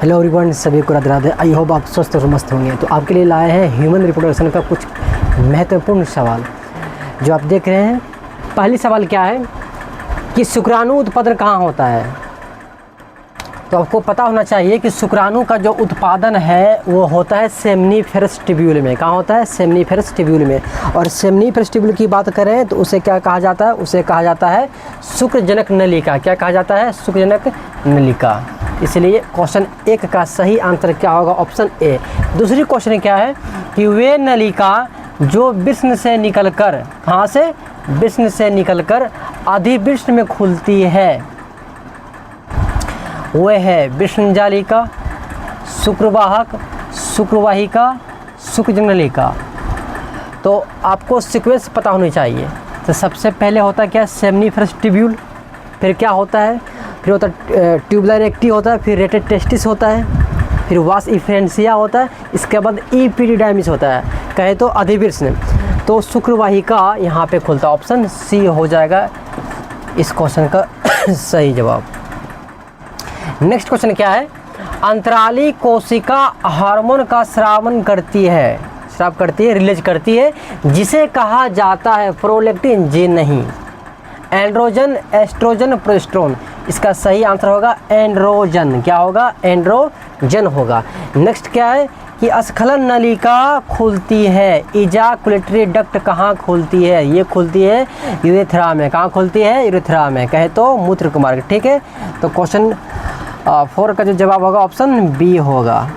Hello everyone, सभी को Radhe Radhe. I hope आप स्वस्थ और मस्त होंगे। तो आपके लिए लाए हैं ह्यूमन रिप्रोडक्शन का कुछ महत्वपूर्ण सवाल जो आप देख रहे हैं। पहली सवाल क्या है कि शुक्राणु उत्पादन कहाँ होता है। तो आपको पता होना चाहिए कि शुक्राणु का जो उत्पादन है वो होता है सेमनीफेरस ट्यूब्यूल में। कहाँ होता है? सेमनीफेरस ट्यूब्यूल में। और सेमनीफेरस ट्यूब्यूल की बात करें तो उसे क्या कहा जाता है? उसे कहा जाता है शुक्रजनक नलिका। क्या कहा जाता है? शुक्रजनक नलिका। इसलिए क्वेश्चन 1 का सही आंसर क्या होगा? Option A. दूसरी क्वेश्चन क्या है कि वे नलिका जो वृषण से निकलकर, कहाँ से? वृषण से निकलकर अधिवृषण में खुलती है वह है वृषणजालिका, शुक्रवाहक, शुक्रवाहिका, शुक्रजनलिका। तो आपको सीक्वेंस पता होनी चाहिए। तो सबसे पहले होता है क्या? Seminiferous tubule. फिर क्या होता है? फिर होता है ट्यूबुलर एक्टी होता है, फिर रेटेड टेस्टिस होता है, फिर वास इफ्रेंसिया होता है, इसके बाद इपीडिडाइमिस होता है, कहे तो अधिवृषण। तो शुक्रवाहिका यहाँ पे खुलता है। ऑप्शन सी हो जाएगा इस क्वेश्चन का सही जवाब। नेक्स्ट क्वेश्चन क्या है? अंतराली कोशिका हार्मोन का स्रावन करती है, स्राव करती है, रिलीज करती है, जिसे कहा जाता है प्रोलैक्टिन जीन नहीं, एंड्रोजन, एस्ट्रोजन, प्रोजेस्टेरोन। इसका सही आंसर होगा एंड्रोजन। क्या होगा? एंड्रोजन होगा। नेक्स्ट क्या है कि अस्खलन नलिका खुलती है, इजाकुलेटरी डक्ट कहाँ खुलती है? ये खुलती है यूरेथ्रा में। कहाँ खुलती है? यूरेथ्रा में, कहे तो मूत्र कुमार्ग। ठीक है, तो क्वेश्चन 4 का जो जवाब होगा ऑप्शन बी होगा।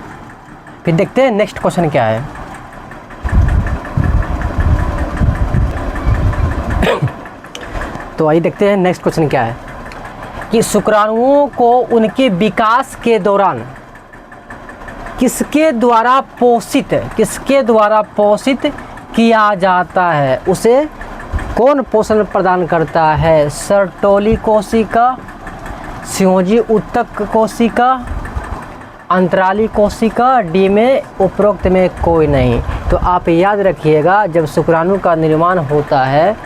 फिर देखते हैं नेक्स्ट क्वेश्चन क्या है। तो आइए देखते हैं नेक्स्ट क्वेश्चन क्या है कि शुक्राणुओं को उनके विकास के दौरान किसके द्वारा पोषित किया जाता है? उसे कौन पोषण प्रदान करता है? सर्टोली कोशिका, संयोजी उत्तक कोशिका, अंतराली कोशिका, डी में उपरोक्त में कोई नहीं। तो आप याद रखिएगा, जब शुक्राणु का निर्माण होता है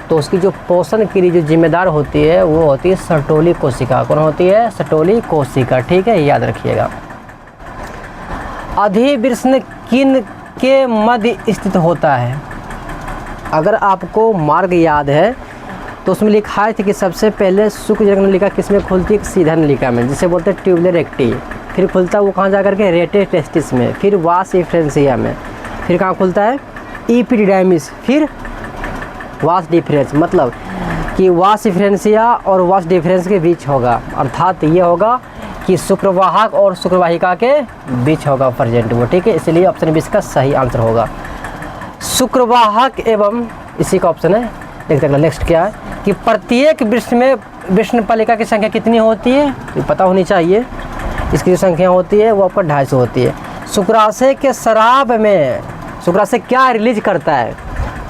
तो उसकी जो पोषण के लिए जो जिम्मेदार होती है वो होती है सर्टोली कोशिका। कौन होती है? सर्टोली कोशिका। ठीक है, याद रखिएगा। अधिवृषण किन के मध्य स्थित होता है? अगर आपको मार्ग याद है तो उसमें लिखा है कि सबसे पहले शुक्रजनक नलिका किस में खुलती है? सीधा नलिका में, जिसे बोलते हैं ट्यूबुलर एक्टी। फिर खुलता है वो कहाँ जा करके? रेटेड टेस्टिस में। फिर वास इफ्रेंसिया में। फिर कहाँ खुलता है? इपीडिडाइमिस। फिर वास डिफरेंस, मतलब कि वास इफ्रेंसिया और वास डिफरेंस के बीच होगा, अर्थात ये होगा कि शुक्रवाहक और शुक्रवाहिका के बीच होगा प्रेजेंट वो। ठीक है, इसलिए ऑप्शन बी इसका सही आंसर होगा शुक्रवाहक एवं इसी का ऑप्शन है। देखते हैं नेक्स्ट क्या है कि प्रत्येक वृषण में वृषणपलिका की संख्या कितनी होती है? ये पता होनी चाहिए। इसकी जो संख्या होती है वो आपका 250 होती है। शुक्राशय के शराब में शुक्राशय क्या रिलीज करता है?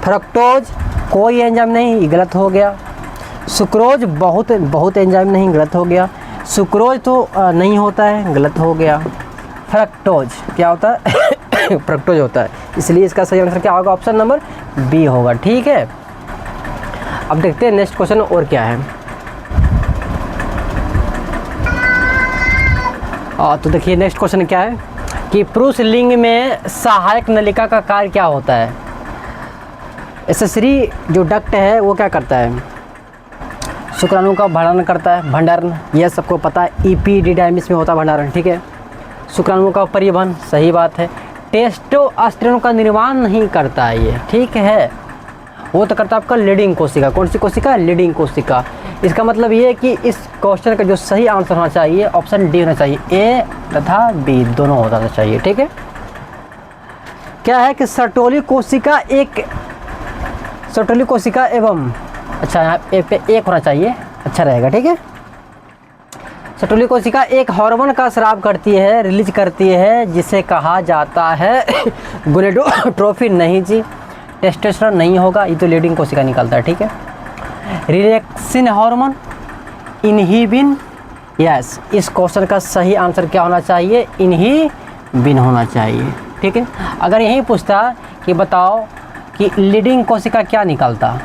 फ्रक्टोज, कोई एंजाइम नहीं, गलत हो गया। सुक्रोज, बहुत एंजाइम नहीं, गलत हो गया। सुक्रोज तो नहीं होता है, गलत हो गया। फ्रक्टोज क्या होता है? फ्रक्टोज होता है, इसलिए इसका सही आंसर क्या होगा? ऑप्शन नंबर बी होगा। ठीक है, अब देखते हैं नेक्स्ट क्वेश्चन और क्या है। तो देखिए नेक्स्ट क्वेश्चन क्या है कि पुरुष लिंग में सहायक नलिका का कार्य क्या होता है? एसेसरी जो डक्ट है वो क्या करता है? शुक्राणु का भंडारण करता है। भंडारण यह सबको पता है, इपीडिडाइमिस में होता है भंडारण। ठीक है, शुक्राणु का परिवहन, सही बात है। टेस्टोस्टेरोन का निर्माण नहीं करता है ये। ठीक है, वो तो करता है आपका लीडिंग कोशिका। कौन सी कोशिका? लीडिंग कोशिका। इसका मतलब ये है कि इस क्वेश्चन का जो सही आंसर होना चाहिए ऑप्शन डी होना चाहिए। ए तथा बी दोनों होना चाहिए। ठीक है, क्या है कि सर्टोली कोशिका एवं, अच्छा यहाँ ए पे एक होना चाहिए, अच्छा रहेगा। ठीक है, सर्टोली कोशिका एक हार्मोन का स्राव करती है, रिलीज करती है, जिसे कहा जाता है गोनेडोट्रोपिन। नहीं जी, टेस्टोस्टेरोन नहीं होगा, ये तो लीडिंग कोशिका निकलता है। ठीक है, रिलेक्सिन हार्मोन, इनहिबिन। यस, इस क्वेश्चन का सही आंसर क्या होना चाहिए? इनहिबिन होना चाहिए। ठीक है, अगर यही पूछता कि बताओ कि लीडिंग कोशिका क्या निकालता,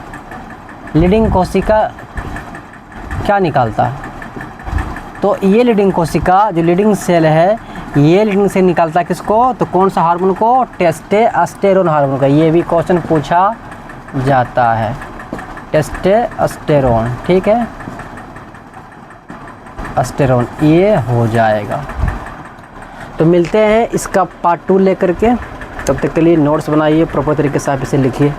लीडिंग कोशिका क्या निकालता, तो ये लीडिंग कोशिका जो लीडिंग सेल है ये लिंक से निकलता है किसको, तो कौन सा हार्मोन को, टेस्टोस्टेरोन हार्मोन का। ये भी क्वेश्चन पूछा जाता है, टेस्टोस्टेरोन, ठीक है, अस्टेरोन, ये हो जाएगा। तो मिलते हैं इसका पार्ट 2 लेकर के, तब तक के लिए नोट्स बनाइए, प्रॉपर तरीके से आप इसे लिखिए।